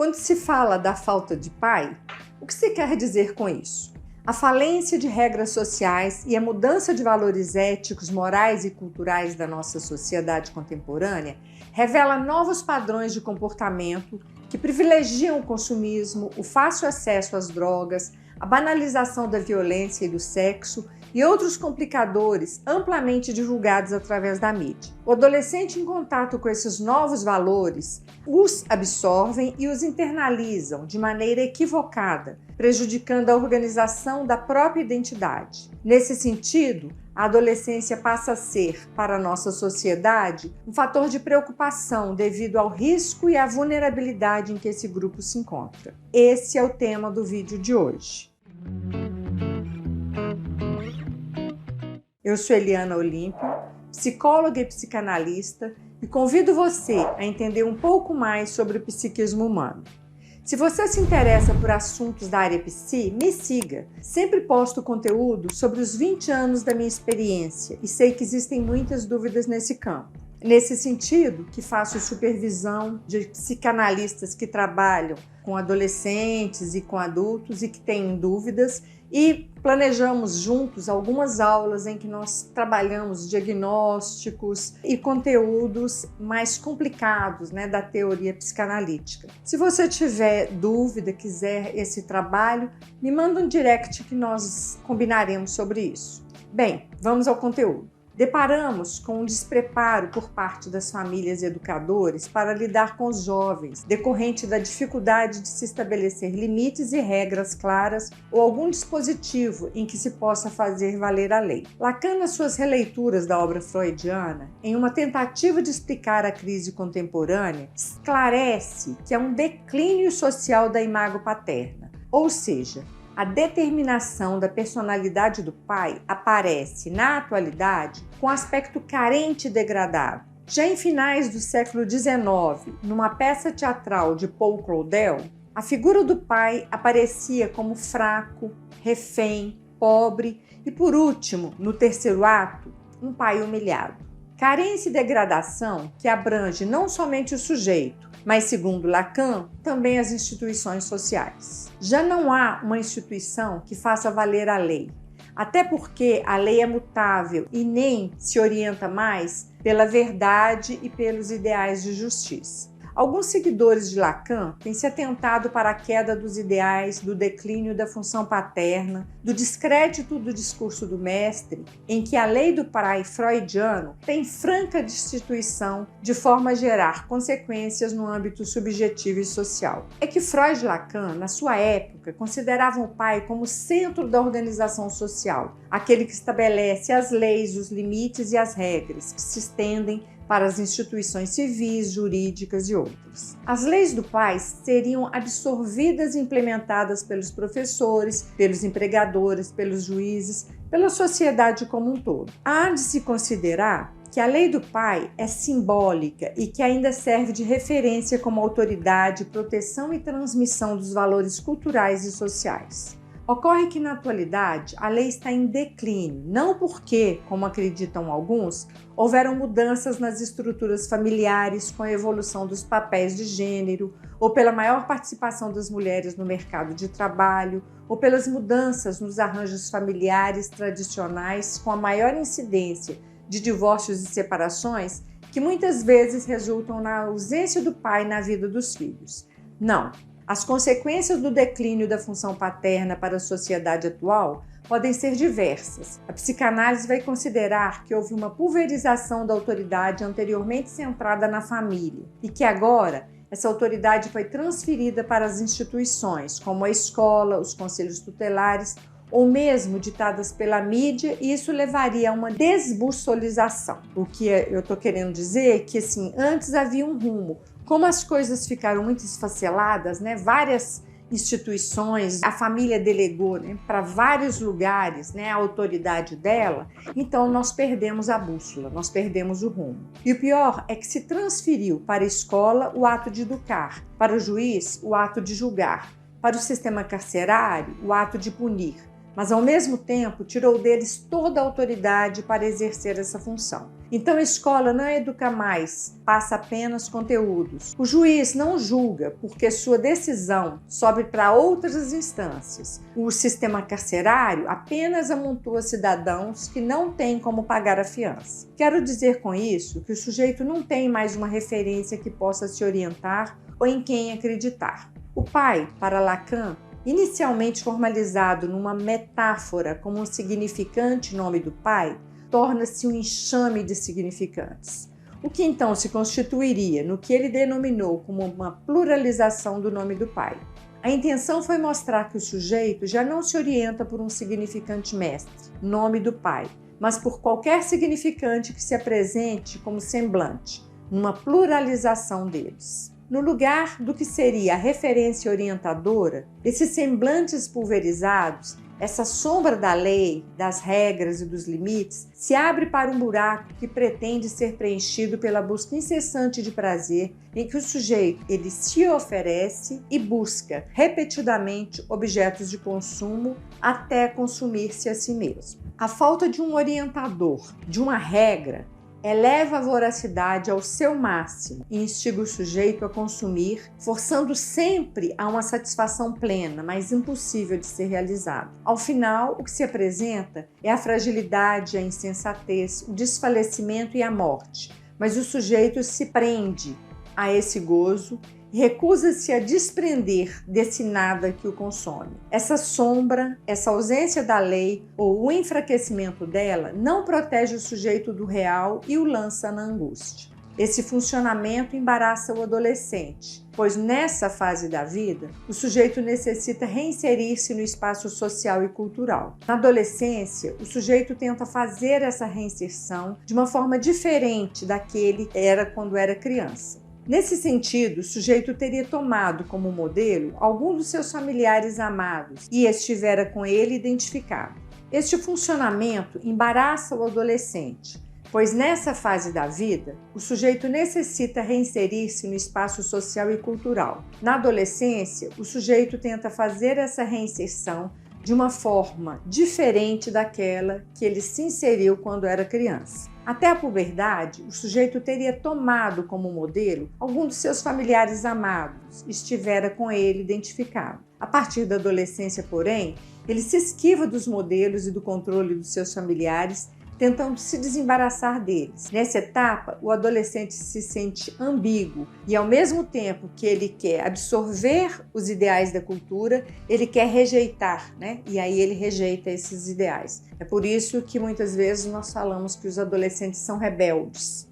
Quando se fala da falta de pai, o que se quer dizer com isso? A falência de regras sociais e a mudança de valores éticos, morais e culturais da nossa sociedade contemporânea revela novos padrões de comportamento que privilegiam o consumismo, o fácil acesso às drogas, a banalização da violência e do sexo e outros complicadores amplamente divulgados através da mídia. O adolescente em contato com esses novos valores os absorvem e os internalizam de maneira equivocada, prejudicando a organização da própria identidade. Nesse sentido, a adolescência passa a ser, para a nossa sociedade, um fator de preocupação devido ao risco e à vulnerabilidade em que esse grupo se encontra. Esse é o tema do vídeo de hoje. Eu sou Eliana Olímpio, psicóloga e psicanalista, e convido você a entender um pouco mais sobre o psiquismo humano. Se você se interessa por assuntos da área psi, me siga. Sempre posto conteúdo sobre os 20 anos da minha experiência e sei que existem muitas dúvidas nesse campo. Nesse sentido, que faço supervisão de psicanalistas que trabalham com adolescentes e com adultos e que têm dúvidas, e planejamos juntos algumas aulas em que nós trabalhamos diagnósticos e conteúdos mais complicados, da teoria psicanalítica. Se você tiver dúvida, quiser esse trabalho, me manda um direct que nós combinaremos sobre isso. Bem, vamos ao conteúdo. Deparamos com um despreparo por parte das famílias e educadores para lidar com os jovens, decorrente da dificuldade de se estabelecer limites e regras claras ou algum dispositivo em que se possa fazer valer a lei. Lacan, nas suas releituras da obra freudiana, em uma tentativa de explicar a crise contemporânea, esclarece que há um declínio social da imago paterna, ou seja, a determinação da personalidade do pai aparece, na atualidade, com aspecto carente e degradado. Já em finais do século XIX, numa peça teatral de Paul Claudel, a figura do pai aparecia como fraco, refém, pobre e, por último, no terceiro ato, um pai humilhado. Carência e degradação que abrange não somente o sujeito, mas, segundo Lacan, também as instituições sociais. Já não há uma instituição que faça valer a lei, até porque a lei é mutável e nem se orienta mais pela verdade e pelos ideais de justiça. Alguns seguidores de Lacan têm se atentado para a queda dos ideais, do declínio da função paterna, do descrédito do discurso do mestre, em que a lei do pai freudiano tem franca destituição de forma a gerar consequências no âmbito subjetivo e social. É que Freud e Lacan, na sua época, consideravam o pai como centro da organização social, aquele que estabelece as leis, os limites e as regras que se estendem para as instituições civis, jurídicas e outras. As leis do pai seriam absorvidas e implementadas pelos professores, pelos empregadores, pelos juízes, pela sociedade como um todo. Há de se considerar que a lei do pai é simbólica e que ainda serve de referência como autoridade, proteção e transmissão dos valores culturais e sociais. Ocorre que, na atualidade, a lei está em declínio, não porque, como acreditam alguns, houveram mudanças nas estruturas familiares com a evolução dos papéis de gênero, ou pela maior participação das mulheres no mercado de trabalho, ou pelas mudanças nos arranjos familiares tradicionais com a maior incidência de divórcios e separações, que muitas vezes resultam na ausência do pai na vida dos filhos. Não. As consequências do declínio da função paterna para a sociedade atual podem ser diversas. A psicanálise vai considerar que houve uma pulverização da autoridade anteriormente centrada na família e que agora essa autoridade foi transferida para as instituições, como a escola, os conselhos tutelares ou mesmo ditadas pela mídia, e isso levaria a uma desbussolização. O que eu estou querendo dizer é que antes havia um rumo. Como as coisas ficaram muito esfaceladas, várias instituições, a família delegou para vários lugares a autoridade dela, então nós perdemos a bússola, nós perdemos o rumo. E o pior é que se transferiu para a escola o ato de educar, para o juiz o ato de julgar, para o sistema carcerário o ato de punir, mas ao mesmo tempo tirou deles toda a autoridade para exercer essa função. Então a escola não educa mais, passa apenas conteúdos. O juiz não julga porque sua decisão sobe para outras instâncias. O sistema carcerário apenas amontoa cidadãos que não têm como pagar a fiança. Quero dizer com isso que o sujeito não tem mais uma referência que possa se orientar ou em quem acreditar. O pai, para Lacan, inicialmente formalizado numa metáfora como um significante nome do pai, torna-se um enxame de significantes, o que então se constituiria no que ele denominou como uma pluralização do nome do pai. A intenção foi mostrar que o sujeito já não se orienta por um significante mestre, nome do pai, mas por qualquer significante que se apresente como semblante, numa pluralização deles. No lugar do que seria a referência orientadora, esses semblantes pulverizados, essa sombra da lei, das regras e dos limites, se abre para um buraco que pretende ser preenchido pela busca incessante de prazer, em que o sujeito ele se oferece e busca repetidamente objetos de consumo até consumir-se a si mesmo. A falta de um orientador, de uma regra, eleva a voracidade ao seu máximo e instiga o sujeito a consumir, forçando sempre a uma satisfação plena, mas impossível de ser realizada. Ao final, o que se apresenta é a fragilidade, a insensatez, o desfalecimento e a morte, mas o sujeito se prende a esse gozo e recusa-se a desprender desse nada que o consome. Essa sombra, essa ausência da lei ou o enfraquecimento dela não protege o sujeito do real e o lança na angústia. Esse funcionamento embaraça o adolescente, pois nessa fase da vida, o sujeito necessita reinserir-se no espaço social e cultural. Na adolescência, o sujeito tenta fazer essa reinserção de uma forma diferente daquele que era quando era criança. Nesse sentido, o sujeito teria tomado como modelo algum dos seus familiares amados e estivera com ele identificado. Este funcionamento embaraça o adolescente, pois nessa fase da vida, o sujeito necessita reinserir-se no espaço social e cultural. Na adolescência, o sujeito tenta fazer essa reinserção de uma forma diferente daquela que ele se inseriu quando era criança. Até a puberdade, o sujeito teria tomado como modelo algum dos seus familiares amados, estivera com ele identificado. A partir da adolescência, porém, ele se esquiva dos modelos e do controle dos seus familiares, tentando se desembaraçar deles. Nessa etapa, o adolescente se sente ambíguo e, ao mesmo tempo que ele quer absorver os ideais da cultura, ele quer rejeitar, E aí ele rejeita esses ideais. É por isso que muitas vezes nós falamos que os adolescentes são rebeldes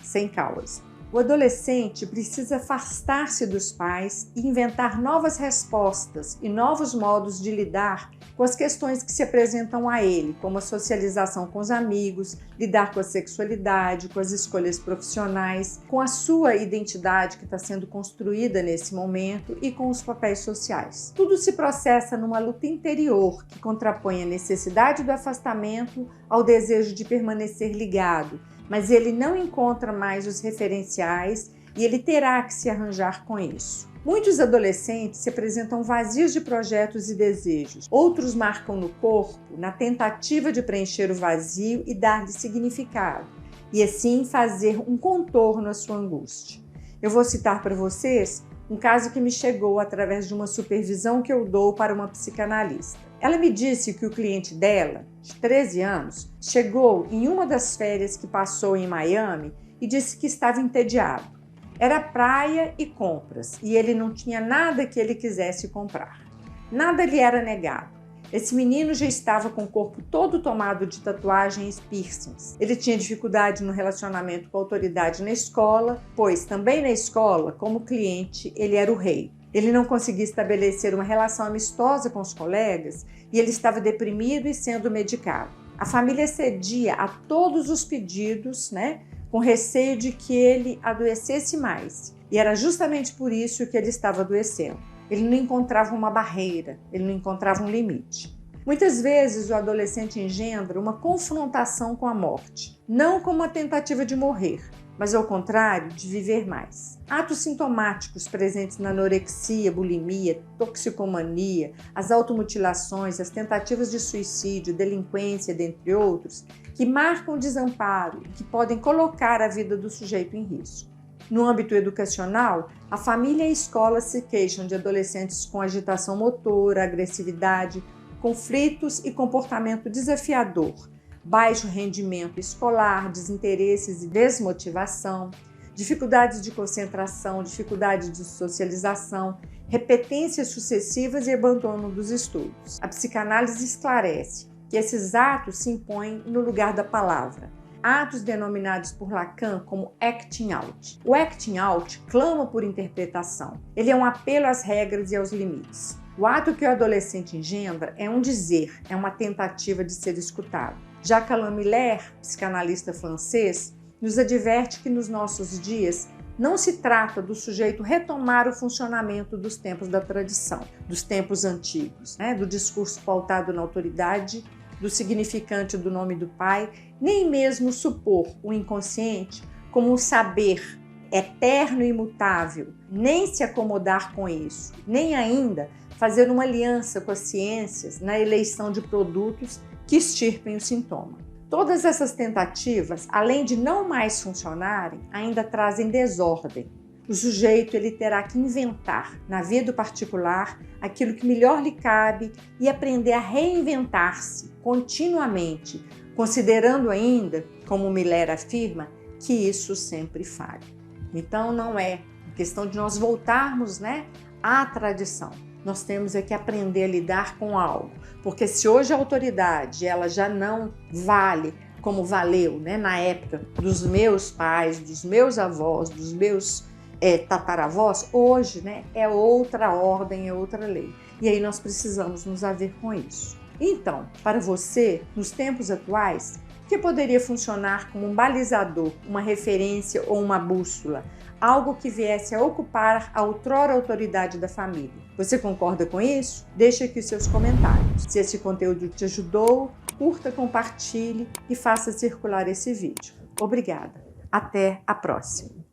sem causa. O adolescente precisa afastar-se dos pais e inventar novas respostas e novos modos de lidar com as questões que se apresentam a ele, como a socialização com os amigos, lidar com a sexualidade, com as escolhas profissionais, com a sua identidade que está sendo construída nesse momento e com os papéis sociais. Tudo se processa numa luta interior que contrapõe a necessidade do afastamento ao desejo de permanecer ligado, mas ele não encontra mais os referenciais e ele terá que se arranjar com isso. Muitos adolescentes se apresentam vazios de projetos e desejos. Outros marcam no corpo na tentativa de preencher o vazio e dar-lhe significado, e assim fazer um contorno à sua angústia. Eu vou citar para vocês um caso que me chegou através de uma supervisão que eu dou para uma psicanalista. Ela me disse que o cliente dela, de 13 anos, chegou em uma das férias que passou em Miami e disse que estava entediado. Era praia e compras, e ele não tinha nada que ele quisesse comprar. Nada lhe era negado. Esse menino já estava com o corpo todo tomado de tatuagens e piercings. Ele tinha dificuldade no relacionamento com a autoridade na escola, pois também na escola, como cliente, ele era o rei. Ele não conseguia estabelecer uma relação amistosa com os colegas e ele estava deprimido e sendo medicado. A família cedia a todos os pedidos, com receio de que ele adoecesse mais. E era justamente por isso que ele estava adoecendo. Ele não encontrava uma barreira, ele não encontrava um limite. Muitas vezes o adolescente engendra uma confrontação com a morte, não como uma tentativa de morrer, mas ao contrário de viver mais. Atos sintomáticos presentes na anorexia, bulimia, toxicomania, as automutilações, as tentativas de suicídio, delinquência, dentre outros, que marcam o desamparo e que podem colocar a vida do sujeito em risco. No âmbito educacional, a família e a escola se queixam de adolescentes com agitação motora, agressividade, conflitos e comportamento desafiador, baixo rendimento escolar, desinteresses e desmotivação, dificuldades de concentração, dificuldade de socialização, repetências sucessivas e abandono dos estudos. A psicanálise esclarece que esses atos se impõem no lugar da palavra. Atos denominados por Lacan como acting out. O acting out clama por interpretação. Ele é um apelo às regras e aos limites. O ato que o adolescente engendra é um dizer, é uma tentativa de ser escutado. Jacques Alain Miller, psicanalista francês, nos adverte que nos nossos dias não se trata do sujeito retomar o funcionamento dos tempos da tradição, dos tempos antigos, do discurso pautado na autoridade, do significante do nome do pai, nem mesmo supor o inconsciente como um saber eterno e imutável, nem se acomodar com isso, nem ainda fazer uma aliança com as ciências na eleição de produtos que extirpem o sintoma. Todas essas tentativas, além de não mais funcionarem, ainda trazem desordem. O sujeito ele terá que inventar na vida particular aquilo que melhor lhe cabe e aprender a reinventar-se continuamente, considerando ainda, como Miller afirma, que isso sempre falha. Então não é questão de nós voltarmos, à tradição. Nós temos que aprender a lidar com algo, porque se hoje a autoridade ela já não vale como valeu, na época dos meus pais, dos meus avós, dos meus tataravós, hoje é outra ordem, é outra lei. E aí nós precisamos nos haver com isso. Então, para você, nos tempos atuais, o que poderia funcionar como um balizador, uma referência ou uma bússola? Algo que viesse a ocupar a outrora autoridade da família. Você concorda com isso? Deixe aqui seus comentários. Se esse conteúdo te ajudou, curta, compartilhe e faça circular esse vídeo. Obrigada. Até a próxima.